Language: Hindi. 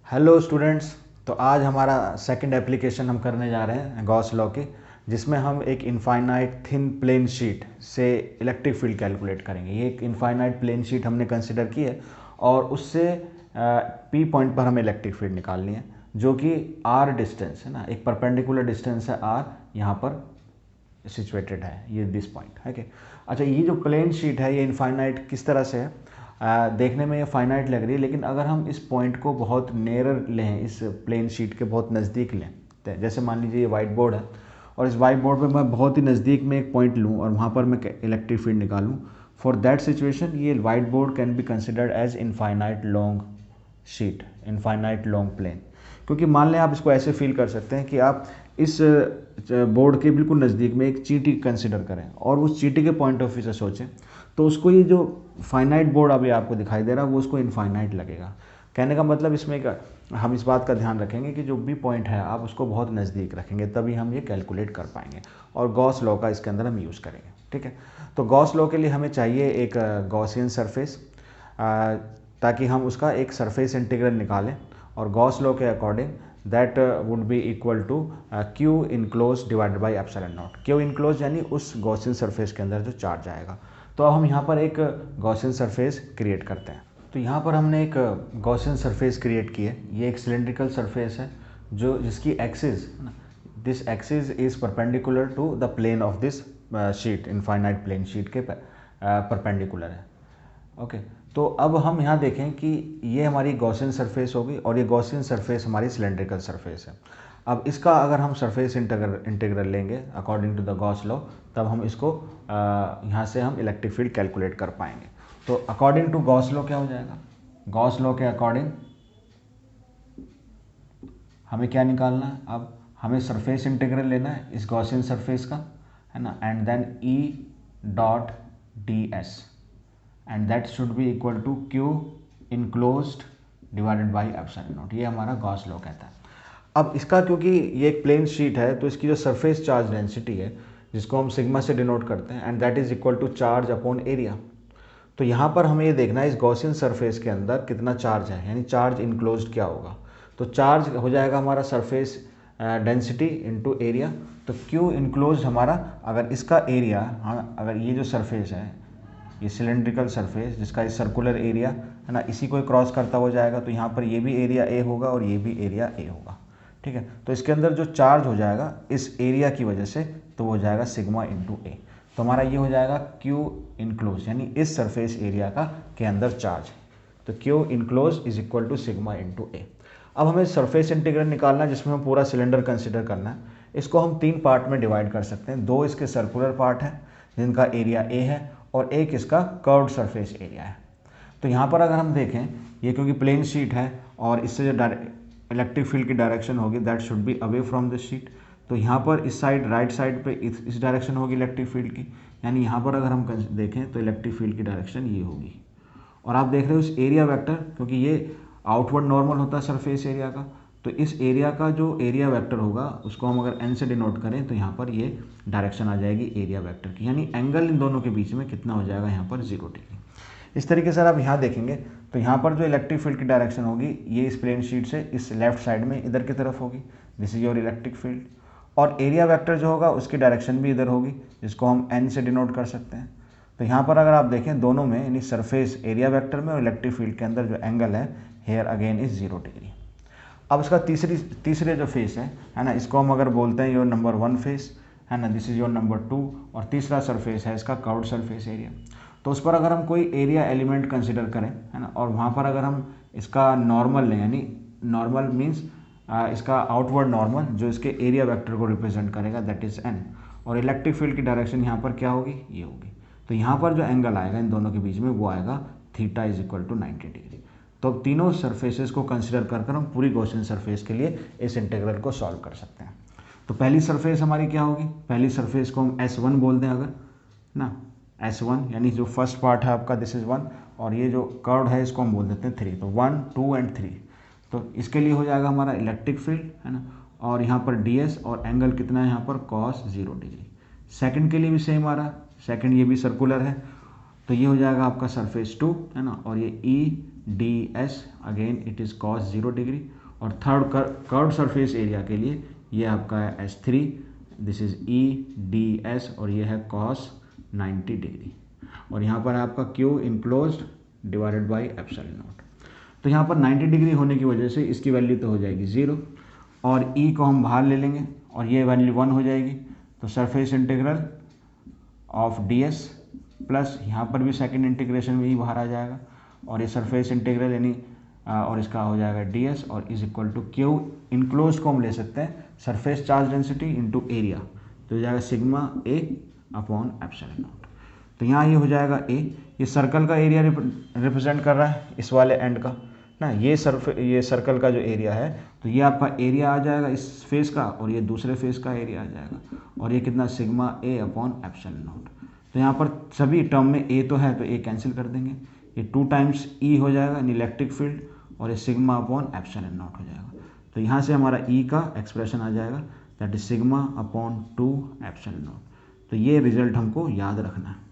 Hello students. तो आज हमारा सेकंड एप्लीकेशन हम करने जा रहे हैं गॉस लॉ के, जिसमें हम एक इनफाइनाइट थिन प्लेन शीट से इलेक्ट्रिक फील्ड कैलकुलेट करेंगे। ये एक इनफाइनाइट प्लेन शीट हमने कंसिडर की है और उससे पी पॉइंट पर हमें इलेक्ट्रिक फील्ड निकालनी है, जो कि आर डिस्टेंस है ना, एक परपेंडिकुलर डिस्टेंस है आर, यहाँ पर सिचुएटेड है ये दिस पॉइंट है कि। अच्छा, ये जो प्लेन शीट है ये इनफाइनाइट किस तरह से है, देखने में ये फाइनाइट लग रही है, लेकिन अगर हम इस पॉइंट को बहुत नेयर लें, इस प्लेन शीट के बहुत नज़दीक लें, तो जैसे मान लीजिए ये वाइट बोर्ड है और इस वाइट बोर्ड पे मैं बहुत ही नज़दीक में एक पॉइंट लूँ और वहाँ पर मैं इलेक्ट्रिक फील्ड निकालूँ, फॉर दैट सिचुएशन ये white board can be considered as infinite long sheet, infinite long plane. क्योंकि मान लें आप इसको ऐसे फील कर सकते हैं कि आप इस बोर्ड के बिल्कुल नज़दीक में एक चींटी कंसिडर करें और उस चींटी के पॉइंट ऑफ व्यू से सोचें, तो उसको ये जो फाइनाइट बोर्ड अभी आपको दिखाई दे रहा है वो उसको इनफाइनाइट लगेगा। कहने का मतलब इसमें हम इस बात का ध्यान रखेंगे कि जो भी पॉइंट है आप उसको बहुत नज़दीक रखेंगे, तभी हम ये कैलकुलेट कर पाएंगे और गॉस लॉ का इसके अंदर हम यूज़ करेंगे। ठीक है, तो गॉस लॉ के लिए हमें चाहिए एक गॉसियन सरफेस, ताकि हम उसका एक सरफेस इंटीग्रल निकालें, और गॉस लॉ के according that would be equal to Q enclose divided by epsilon naught. Q enclose यानी उस गॉसियन सरफेस के अंदर जो चार्ज आएगा। तो अब हम यहाँ पर एक गॉसियन सरफेस क्रिएट करते हैं। तो यहाँ पर हमने एक गॉसियन सरफेस क्रिएट की है। ये एक सिलेंड्रिकल सरफेस है जो जिसकी axis, this axis is perpendicular to the plane of this sheet, infinite plane sheet के परपेंडिकुलर है। ओके, तो अब हम यहाँ देखें कि ये हमारी गॉसियन सरफेस होगी और ये गॉसियन सरफेस हमारी सिलेंड्रिकल सरफेस है। अब इसका अगर हम सरफेस इंटीग्रल लेंगे according to the Gauss law, तब हम इसको यहाँ से हम इलेक्ट्रिक फील्ड कैलकुलेट कर पाएंगे। तो अकॉर्डिंग टू गॉस लॉ क्या हो जाएगा, गॉस लॉ के अकॉर्डिंग हमें क्या निकालना है, अब हमें सरफेस इंटीग्रल लेना है इस गॉसियन सरफेस का, है ना, and then E dot D S, and that should be equal to Q enclosed divided by epsilon naught. ये हमारा गॉस लॉ कहता है। अब इसका, क्योंकि ये एक प्लेन शीट है, तो इसकी जो सरफेस चार्ज डेंसिटी है, जिसको हम सिग्मा से डिनोट करते हैं, and that is equal to charge upon area. तो यहाँ पर हमें ये देखना है इस गॉसियन सरफेस के अंदर कितना चार्ज है, यानी चार्ज इनक्लोज्ड क्या होगा। तो चार्ज हो जाएगा हमारा सरफेस डेंसिटी इनटू एरिया। तो क्यू इनक्लोज्ड हमारा, अगर इसका एरिया, हाँ, अगर ये जो सरफेस है, ये सिलेंड्रिकल सरफेस जिसका इस सर्कुलर एरिया है ना, इसी को क्रॉस करता हो जाएगा, तो यहाँ पर ये भी एरिया ए होगा और ये भी एरिया ए होगा। ठीक है, तो इसके अंदर जो चार्ज हो जाएगा इस एरिया की वजह से, तो वो हो जाएगा सिग्मा इंटू ए। तो हमारा ये हो जाएगा क्यू इनक्लोज, यानी इस सरफेस एरिया का के अंदर चार्ज। तो Q enclosed is equal to sigma into A. अब हमें सरफेस इंटीग्रल निकालना है जिसमें हम पूरा सिलेंडर कंसिडर करना है। इसको हम तीन पार्ट में डिवाइड कर सकते हैं। दो इसके सर्कुलर पार्ट हैं जिनका एरिया ए है और एक इसका कर्व्ड सरफेस एरिया है। तो यहाँ पर अगर हम देखें, ये क्योंकि प्लेन शीट है और इससे जो इलेक्ट्रिक फील्ड की डायरेक्शन होगी that should be away from this sheet. तो यहाँ पर इस साइड राइट साइड पे इस डायरेक्शन होगी इलेक्ट्रिक फील्ड की, यानी यहाँ पर अगर हम देखें तो इलेक्ट्रिक फील्ड की डायरेक्शन ये होगी। और आप देख रहे हो इस एरिया वेक्टर, क्योंकि ये आउटवर्ड नॉर्मल होता है सरफेस एरिया का, तो इस एरिया का जो एरिया वेक्टर होगा उसको हम अगर एन से डिनोट करें तो यहाँ पर ये डायरेक्शन आ जाएगी एरिया वेक्टर की, यानी एंगल इन दोनों के बीच में कितना हो जाएगा यहाँ पर 0 डिग्री। इस तरीके से आप यहाँ देखेंगे तो यहाँ पर जो इलेक्ट्रिक फील्ड की डायरेक्शन होगी ये इस प्लेन शीट से इस लेफ्ट साइड में इधर की तरफ होगी, this is your electric field. और एरिया वेक्टर जो होगा उसकी डायरेक्शन भी इधर होगी, जिसको हम एन से डिनोट कर सकते हैं। तो यहाँ पर अगर आप देखें दोनों में, यानी सरफेस एरिया वेक्टर में और इलेक्ट्रिक फील्ड के अंदर जो एंगल है हेयर अगेन इज 0 डिग्री। अब इसका तीसरे जो फेस है ना, इसको हम अगर बोलते हैं योर नंबर 1 फेस, है ना, दिस इज योर नंबर 2, और तीसरा सरफेस है इसका कर्व्ड सरफेस एरिया। तो उस पर अगर हम कोई एरिया एलिमेंट कंसिडर करें, है ना, और वहाँ पर अगर हम इसका नॉर्मल लें, यानी नॉर्मल मीन्स इसका आउटवर्ड नॉर्मल जो इसके एरिया वेक्टर को रिप्रेजेंट करेगा, दैट इज एन, और इलेक्ट्रिक फील्ड की डायरेक्शन यहाँ पर क्या होगी, ये होगी। तो यहाँ पर जो एंगल आएगा इन दोनों के बीच में वो आएगा theta is equal to 90 degree. तो अब तीनों सरफेसेस को कंसिडर कर हम पूरी गॉसियन सरफेस के लिए इस इंटीग्रल को सॉल्व कर सकते हैं। तो पहली सरफेस हमारी क्या होगी, पहली सरफेस को हम S1 बोल दें अगर ना, S1 यानी जो फर्स्ट पार्ट है आपका दिस इज 1, और ये जो कर्व है इसको हम बोल देते हैं 3। तो 1, 2 एंड 3। तो इसके लिए हो जाएगा हमारा इलेक्ट्रिक फील्ड, है ना, और यहाँ पर ds और एंगल कितना है यहाँ पर cos 0 डिग्री। सेकंड के लिए भी सेम आ रहा है, सेकंड ये भी सर्कुलर है, तो ये हो जाएगा आपका सरफेस 2, है ना, और ये E D S, again it is cos 0 degree, और थर्ड कर्व सरफेस एरिया के लिए ये आपका है S3, this is E D S, और ये है कॉस 90 डिग्री, और यहाँ पर आपका Q enclosed divided by epsilon naught. तो यहाँ पर 90 डिग्री होने की वजह से इसकी वैल्यू तो हो जाएगी 0, और E को हम बाहर ले लेंगे और ये वैल्यू 1 हो जाएगी। तो surface integral of D S plus यहाँ पर भी सेकेंड इंटीग्रेशन में ही बाहर आ जाएगा, और ये सरफेस इंटीग्रल यानी और इसका हो जाएगा डी एस, और is equal to Q enclose को हम ले सकते हैं surface charge density into area, तो हो जाएगा sigma A upon epsilon naught. तो यहाँ ये हो जाएगा A, ये सर्कल का एरिया रिप्रेजेंट कर रहा है इस वाले एंड का ना, ये सर्कल का जो एरिया है, तो ये आपका एरिया आ जाएगा इस फेस का, और ये दूसरे फेस का एरिया आ जाएगा, और ये कितना sigma A upon epsilon naught. तो यहाँ पर सभी टर्म में A तो है तो A कैंसिल कर देंगे, ये 2 टाइम्स E हो जाएगा इलेक्ट्रिक फील्ड, और ये सिग्मा अपॉन एप्सिलॉन नॉट हो जाएगा। तो यहाँ से हमारा E का एक्सप्रेशन आ जाएगा, that is sigma upon 2 epsilon naught. तो ये रिजल्ट हमको याद रखना है।